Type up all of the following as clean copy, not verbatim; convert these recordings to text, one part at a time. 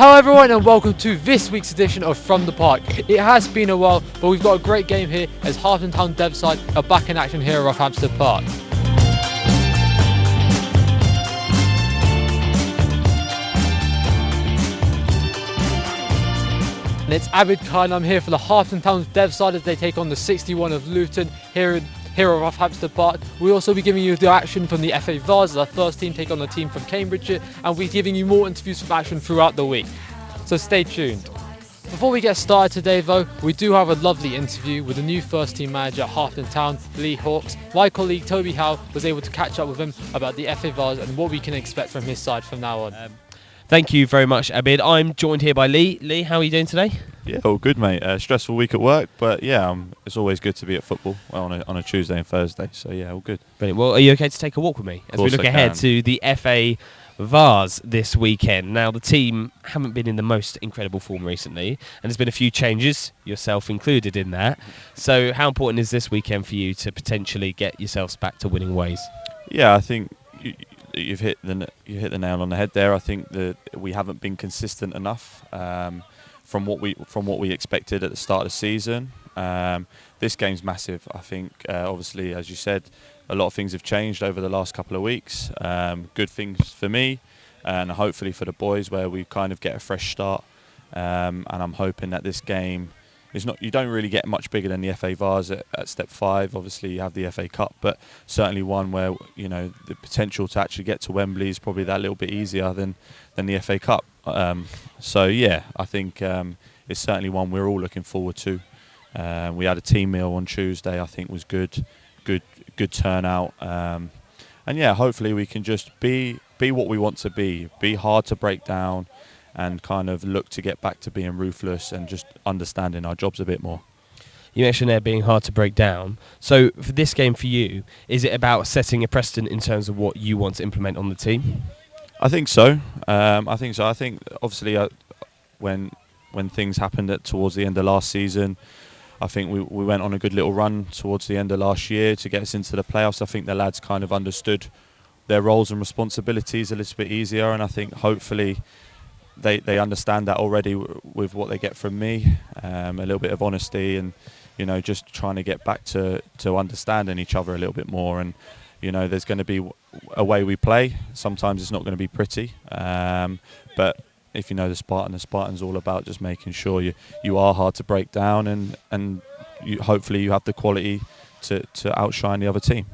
Hello everyone and welcome to this week's edition of From the Park. It has been a while, but we've got a great game here as Harpenden Dev side are back in action here at Rothamsted Park. And it's Abid Khan. I'm here for the Harpenden Dev side as they take on the 61 of Luton here at Rothamsted Park. We'll also be giving you the action from the FA Vase as our first team take on the team from Cambridgeshire, and we'll be giving you more interviews from action throughout the week. So stay tuned. Before we get started today though, we do have a lovely interview with the new first team manager at Harpenden, Lee Hawkes. My colleague Toby Howe was able to catch up with him about the FA Vase and what we can expect from his side from now on. Thank you very much, Abid. I'm joined here by Lee. Lee, how are you doing today? Yeah, all good, mate. Stressful week at work, but yeah, it's always good to be at football on a Tuesday and Thursday. So yeah, all good. Brilliant. Well, are you okay to take a walk with me as we look ahead to the FA Vase this weekend? Now, the team haven't been in the most incredible form recently, and there's been a few changes, yourself included in that. So how important is this weekend for you to potentially get yourselves back to winning ways? Yeah, I think you've hit the nail on the head there. I think that we haven't been consistent enough from what we expected at the start of the season. This game's massive. I think obviously, as you said, a lot of things have changed over the last couple of weeks. Good things for me and hopefully for the boys, where we kind of get a fresh start. And I'm hoping that this game is not. You don't really get much bigger than the FA Vase at step 5. Obviously, you have the FA Cup, but certainly one where the potential to actually get to Wembley is probably that little bit easier than the FA Cup. So yeah, I think it's certainly one we're all looking forward to. We had a team meal on Tuesday. I think was good turnout, and yeah, hopefully we can just be what we want to be hard to break down, and kind of look to get back to being ruthless and just understanding our jobs a bit more. You mentioned there being hard to break down. So for this game for you, is it about setting a precedent in terms of what you want to implement on the team? I think so. I think obviously when things happened towards the end of last season, I think we went on a good little run towards the end of last year to get us into the playoffs. I think the lads kind of understood their roles and responsibilities a little bit easier, and I think hopefully they understand that already with what they get from me. A little bit of honesty and just trying to get back to understanding each other a little bit more. And there's going to be a way we play. Sometimes it's not going to be pretty, but if you know the Spartan's all about just making sure you are hard to break down, and hopefully you have the quality to outshine the other team.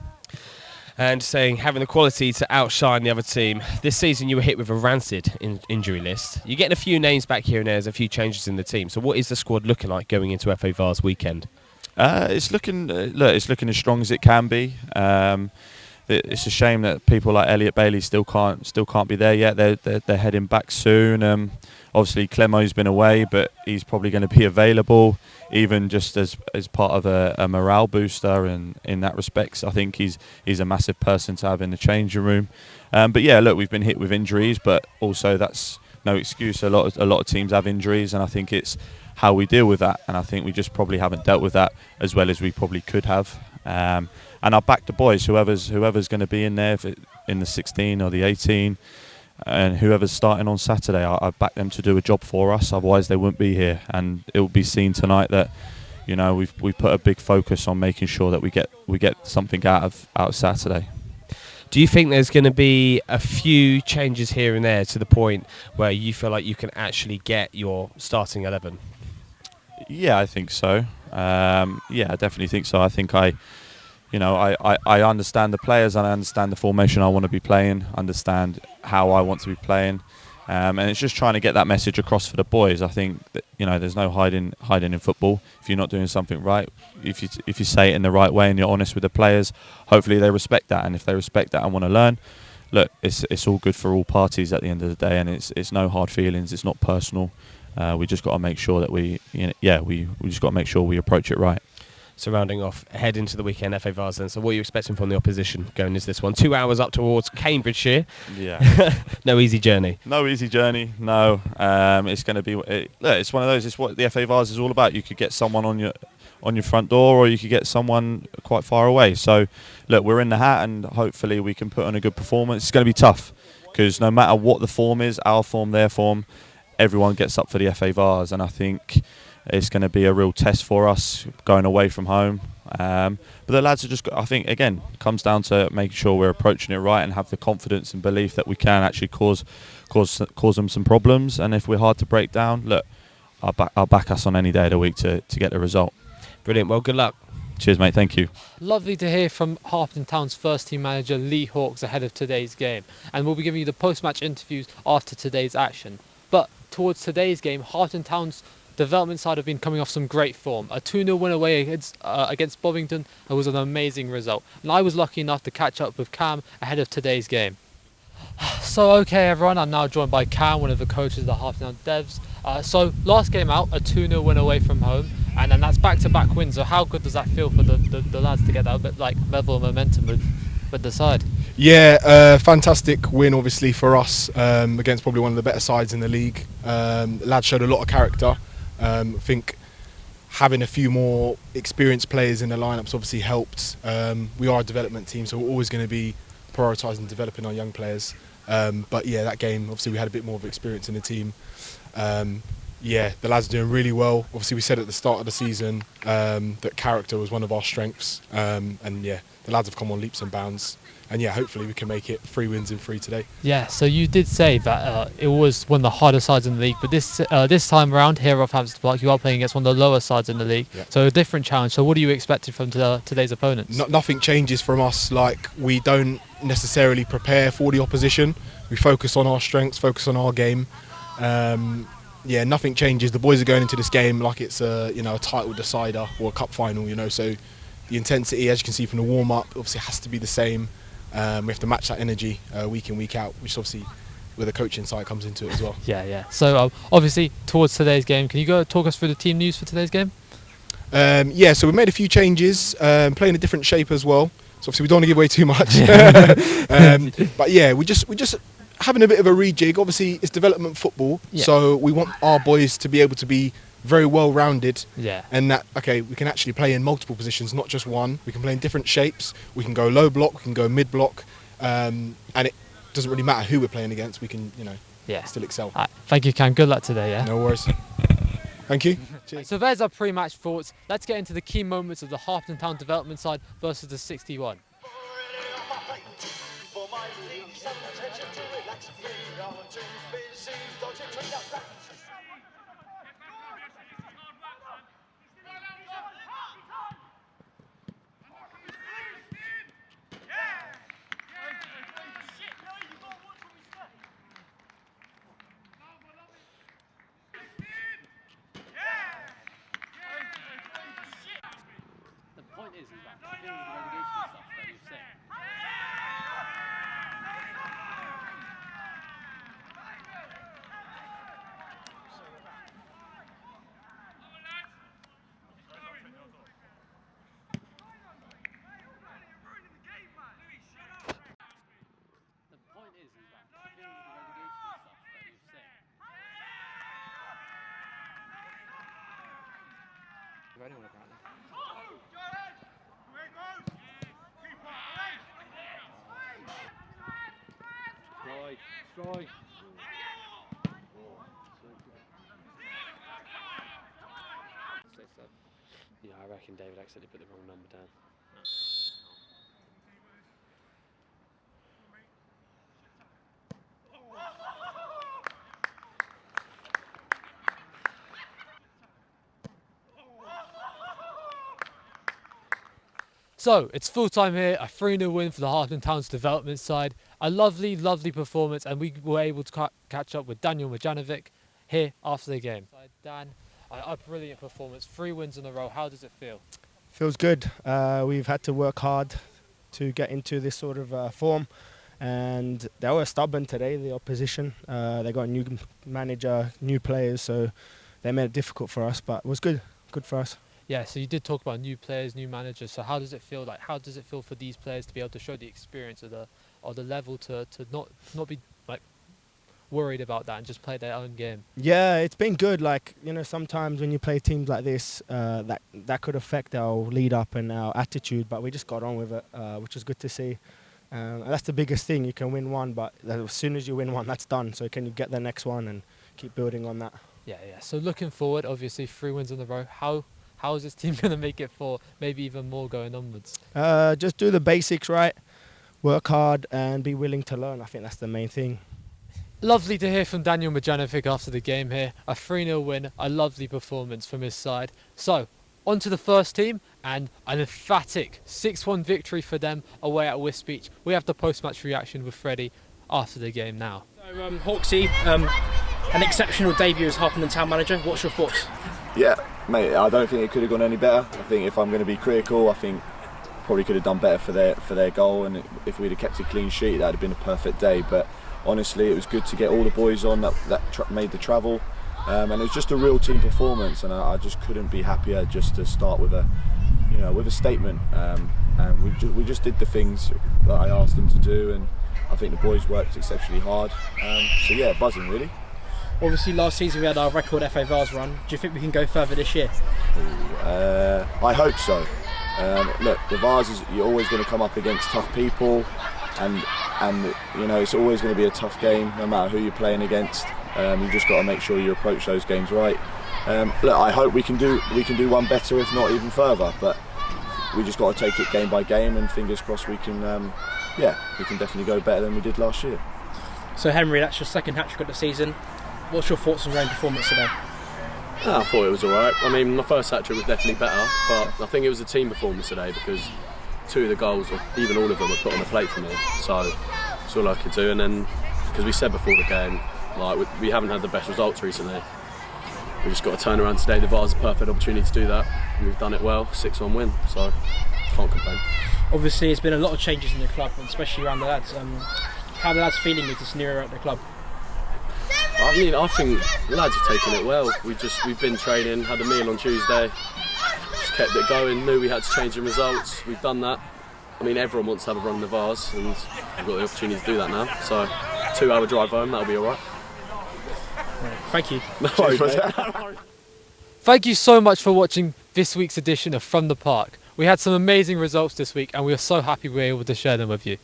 And having the quality to outshine the other team. This season you were hit with a rancid injury list. You're getting a few names back here and there. There's a few changes in the team. So what is the squad looking like going into FA Vase weekend? It's looking as strong as it can be. It's a shame that people like Elliot Bailey still can't be there yet. They're heading back soon. Obviously Clemo's been away, but he's probably going to be available, even just as part of a morale booster. And in that respect, I think he's a massive person to have in the changing room. But yeah, look, we've been hit with injuries, but also that's no excuse. A lot of teams have injuries, and I think it's how we deal with that. And I think we just probably haven't dealt with that as well as we probably could have. And I'll back the boys, whoever's going to be in there, in the 16 or the 18, and whoever's starting on Saturday, I back them to do a job for us. Otherwise, they wouldn't be here, and it will be seen tonight that we've put a big focus on making sure that we get something out of Saturday. Do you think there's going to be a few changes here and there to the point where you feel like you can actually get your starting 11? Yeah, I think so. I definitely think so. I think I understand the players, and I understand the formation I want to be playing, understand how I want to be playing, and it's just trying to get that message across for the boys. I think that there's no hiding in football. If you're not doing something right, if you say it in the right way and you're honest with the players, hopefully they respect that. And if they respect that and want to learn, look, it's all good for all parties at the end of the day, and it's no hard feelings. It's not personal. We just got to make sure that we just got to make sure we approach it right. So rounding off, head into the weekend FA Vase then. So what are you expecting from the opposition going into this one? 2 hours up towards Cambridgeshire. Yeah. No easy journey. No easy journey. No. It's going to be. It's one of those. It's what the FA Vase is all about. You could get someone on your front door, or you could get someone quite far away. So look, we're in the hat, and hopefully we can put on a good performance. It's going to be tough because no matter what the form is, our form, their form, everyone gets up for the FA Vase, and I think it's going to be a real test for us going away from home. But the lads are just, I think, again, comes down to making sure we're approaching it right and have the confidence and belief that we can actually cause them some problems. And if we're hard to break down, look, I'll back us on any day of the week to get the result. Brilliant. Well, good luck. Cheers, mate. Thank you. Lovely to hear from Harpenden Town's first team manager Lee Hawkes ahead of today's game. And we'll be giving you the post-match interviews after today's action. But towards today's game, Harpenden Town's development side have been coming off some great form. A 2-0 win away against Bovington was an amazing result. And I was lucky enough to catch up with Cam ahead of today's game. So okay everyone, I'm now joined by Cam, one of the coaches of the Harpenden Devs. So last game out, a 2-0 win away from home, and then that's back-to-back wins. So how good does that feel for the lads to get that bit like level of momentum with the side? Yeah, fantastic win obviously for us against probably one of the better sides in the league. Lads showed a lot of character. I think having a few more experienced players in the lineups obviously helped. We are a development team, so we're always going to be prioritising developing our young players. But yeah, that game obviously we had a bit more of experience in the team. Yeah, the lads are doing really well. Obviously we said at the start of the season that character was one of our strengths, and yeah, the lads have come on leaps and bounds. And yeah, hopefully we can make it 3 wins in 3 today. Yeah, so you did say that it was one of the harder sides in the league, but this time around here at Rothamsted Park, you are playing against one of the lower sides in the league. Yeah. So a different challenge. So what are you expecting from today's opponents? Nothing changes from us. Like, we don't necessarily prepare for the opposition. We focus on our strengths, focus on our game. Yeah, nothing changes. The boys are going into this game like it's a title decider or a cup final. So the intensity, as you can see from the warm up, obviously has to be the same. We have to match that energy week in, week out, which obviously where the coaching side comes into it as well. Yeah. So obviously towards today's game, can you go talk us through the team news for today's game? Yeah, so we made a few changes, playing a different shape as well. So obviously we don't want to give away too much. But yeah, we just having a bit of a rejig. Obviously it's development football, so we want our boys to be able to be very well rounded, and that we can actually play in multiple positions, not just one. We can play in different shapes. We can go low block, we can go mid block, and it doesn't really matter who we're playing against. We can still excel. Thank you, Cam. Good luck today. Yeah. No worries. Thank you. Cheers. So there's our pre-match thoughts. Let's get into the key moments of the Harpenden Town development side versus the 61. Strike. Yeah, I reckon David accidentally put the wrong number down. So, it's full time here, a 3-0 win for the Harpenden Town's development side. A lovely, lovely performance, and we were able to catch up with Daniel Majanovic here after the game. Dan, a brilliant performance, 3 wins in a row. How does it feel? Feels good. We've had to work hard to get into this sort of form, and they were stubborn today, the opposition. They got a new manager, new players, so they made it difficult for us, but it was good for us. Yeah, so you did talk about new players, new managers. So how does it feel like? How does it feel for these players to be able to show the experience of the level to not be like worried about that and just play their own game? Yeah, it's been good. Like, sometimes when you play teams like this, that could affect our lead up and our attitude. But we just got on with it, which is good to see. And that's the biggest thing. You can win one, but as soon as you win one, that's done. So can you get the next one and keep building on that. Yeah. So looking forward, obviously 3 wins in a row. How is this team going to make it for maybe even more going onwards? Just do the basics right, work hard, and be willing to learn. I think that's the main thing. Lovely to hear from Daniel Majanovic after the game here. A 3-0 win, a lovely performance from his side. So, on to the first team, and an emphatic 6-1 victory for them away at Wisbech. We have the post-match reaction with Freddie after the game now. So, Hawksy, an exceptional debut as Harpenden town manager. What's your thoughts? Yeah, mate, I don't think it could have gone any better. I think if I'm going to be critical, I think probably could have done better for their goal, and if we'd have kept a clean sheet, that would have been a perfect day. But honestly, it was good to get all the boys on that made the travel, and it was just a real team performance, and I just couldn't be happier just to start with a statement, and we just did the things that I asked them to do, and I think the boys worked exceptionally hard. So yeah, buzzing really. Obviously, last season we had our record FA Vase run. Do you think we can go further this year? I hope so. Look, the Vase you're always going to come up against tough people, and it's always going to be a tough game no matter who you're playing against. You just got to make sure you approach those games right. Look, I hope we can do one better, if not even further. But we just got to take it game by game, and fingers crossed we can definitely go better than we did last year. So Henry, that's your second hat-trick of the season. What's your thoughts on your own performance today? I thought it was alright. I mean, my first hat-trick was definitely better, but I think it was a team performance today because 2 of the goals, or even all of them, were put on the plate for me. So that's all I could do. And then, because we said before the game, like we haven't had the best results recently. We just got to turn around today. The Vase is a perfect opportunity to do that, and we've done it well. 6-1 win, so can't complain. Obviously, there's been a lot of changes in the club, and especially around the lads. How are the lads feeling with this new era at the club? I mean, I think the lads have taken it well. We've been training, had a meal on Tuesday, just kept it going. Knew we had to change the results. We've done that. I mean, everyone wants to have a run in the Vase, and we've got the opportunity to do that now. So, 2-hour drive home, that'll be all right. Thank you. No worries, mate. Thank you so much for watching this week's edition of From the Park. We had some amazing results this week, and we are so happy we were able to share them with you.